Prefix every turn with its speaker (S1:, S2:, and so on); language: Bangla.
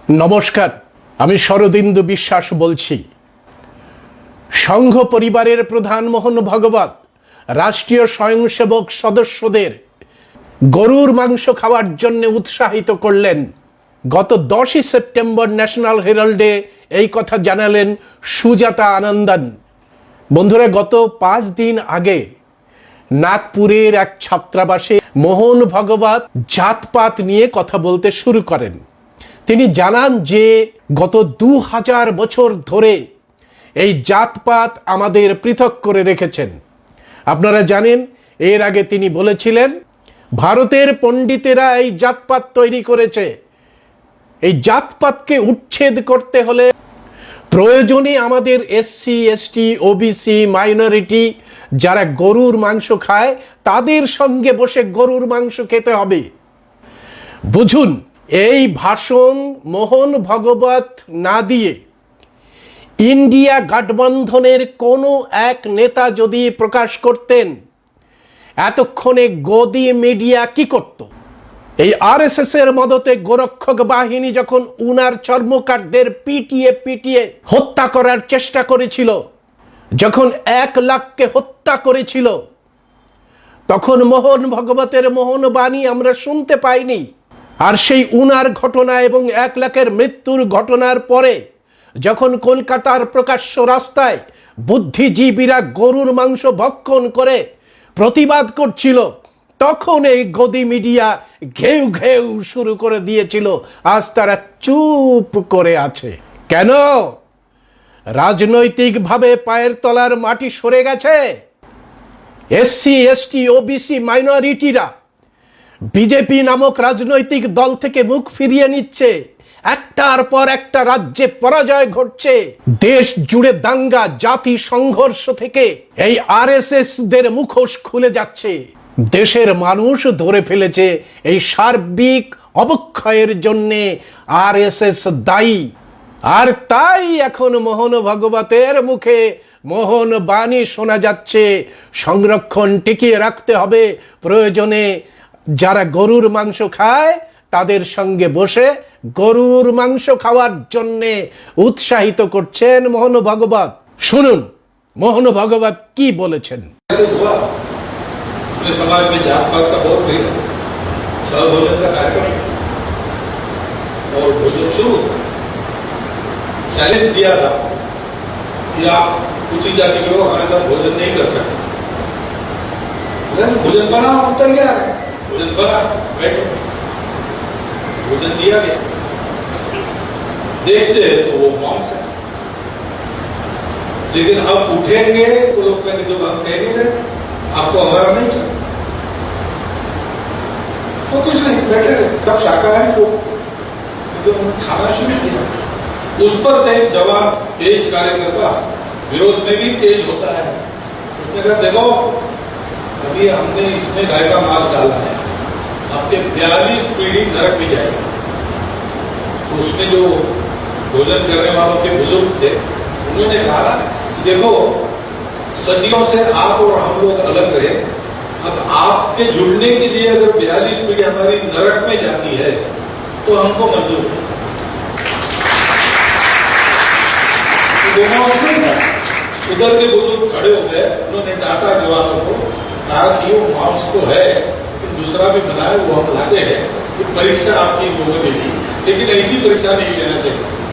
S1: নমস্কার, আমি শরদিন্দু বিশ্বাস বলছি। সংঘ পরিবারের প্রধান মোহন ভাগবত রাষ্ট্রীয় স্বয়ংসেবক সদস্যদের গরুর মাংস খাওয়ার জন্য উৎসাহিত করলেন। গত 10ই সেপ্টেম্বর ন্যাশনাল হেরাল্ডে এই কথা জানালেন সুজাতা আনন্দন। বন্ধুরা, গত 5 দিন আগে নাগপুরের এক ছাত্রাবাসে মোহন ভাগবত জাতপাত নিয়ে কথা বলতে শুরু করেন। তিনি জানান যে গত 2000 বছর ধরে এই জাতপাত আমাদের পৃথক করে রেখেছেন। আপনারা জানেন, এর আগে তিনি বলেছিলেন ভারতের পণ্ডিতেরা এই জাতপাত তৈরি করেছে। এই জাতপাতকে উচ্ছেদ করতে হলে প্রয়োজনে আমাদের এসসি, এসটি, ওবিসি, মাইনরিটি যারা গরুর মাংস খায় তাদের সঙ্গে বসে গরুর মাংস খেতে হবে। বুঝুন, এই ভাষণ মোহন ভাগবত না দিয়ে ইন্ডিয়া গঠবন্ধনের কোনো এক নেতা যদি প্রকাশ করতেন, এতক্ষণে গদি মিডিয়া কি করত? এই আরএসএস এর মদতে গোরক্ষক বাহিনী যখন উনার চর্মকারদের পিটিয়ে পিটিয়ে হত্যা করার চেষ্টা করেছিল, যখন 1 লাখকে হত্যা করেছিল, তখন মোহন ভাগবতের মোহনবাণী আমরা শুনতে পাইনি। আর সেই উনার ঘটনা এবং 1 লাখের মৃত্যুর ঘটনার পরে যখন কলকাতার প্রকাশ্য রাস্তায় বুদ্ধিজীবীরা গরুর মাংস ভক্ষণ করে প্রতিবাদ করছিল, তখন এই গদি মিডিয়া ঘেউ ঘেউ শুরু করে দিয়েছিল। আজ তারা চুপ করে আছে কেন? রাজনৈতিকভাবে পায়ের তলার মাটি সরে গেছে। এসসি, এসটি, ওবিসি, মাইনরিটিরা বিজেপি নামক রাজনৈতিক দল থেকে মুখ ফিরিয়ে নিচ্ছে। একটার পর একটা রাজ্যে পরাজয় ঘটছে। দেশ জুড়ে দাঙ্গা, জাতি সংঘর্ষ থেকে এই আরএসএস দের মুখোশ খুলে যাচ্ছে। দেশের মানুষ ধরে ফেলেছে এই সার্বিক অবক্ষয়ের জন্যে আরএসএস দায়ী। আর তাই এখন মোহন ভাগবতের মুখে মোহন বাণী শোনা যাচ্ছে, সংরক্ষণ টিকিয়ে রাখতে হবে। প্রয়োজনে যারা গরুর মাংস খায় তাদের সঙ্গে বসে গরুর মাংস খাওয়ার জন্যে উৎসাহিত করছেন মোহন ভাগবত। শুনুন মোহন ভাগবত কি বলেছেন।
S2: समाज में जात पात का बहुत भेद है। सब भोजन का कार्यक्रम और भोजन शुरू चैलेंज दिया था कि आप कुछ ही जाति के लोग हमारे साथ भोजन नहीं कर सकते। भोजन बना, हम तैयार है। भोजन बना, बैठो, भोजन दिया गया। देखते हैं तो वो मांस है, लेकिन अब उठेंगे तो लोग कहेंगे जो हम कह नहीं रहे आपको हमारा नहीं चाहिए, तो कुछ नहीं, बैठे रहे। सब शाकाहारी लोग तो उन्होंने खाना शुरू किया। उस पर से एक जवान तेज कार्यकर्ता विरोध में भी तेज होता है। उसने कहा देखो, अभी हमने इसमें गाय का मांस डाला है, आपके 42 पीढ़ी नरक में जाएगी। तो उसमें जो भोजन करने वालों के बुजुर्ग थे, उन्होंने कहा देखो, सदियों से आप और हम लोग अलग रहे, अब आपके जुड़ने के लिए अगर 42 पीढ़ी हमारी नरक में जाती है तो हमको मंजूर है। उधर के बुजुर्ग खड़े हो गए, उन्होंने डांटा जवानों को, कहा कि वो मांस तो है लेकिन दूसरा भी बनाए वो हम लाते हैं, ये परीक्षा आपकी लोगों ने ली, लेकिन ऐसी परीक्षा नहीं लेना चाहिए।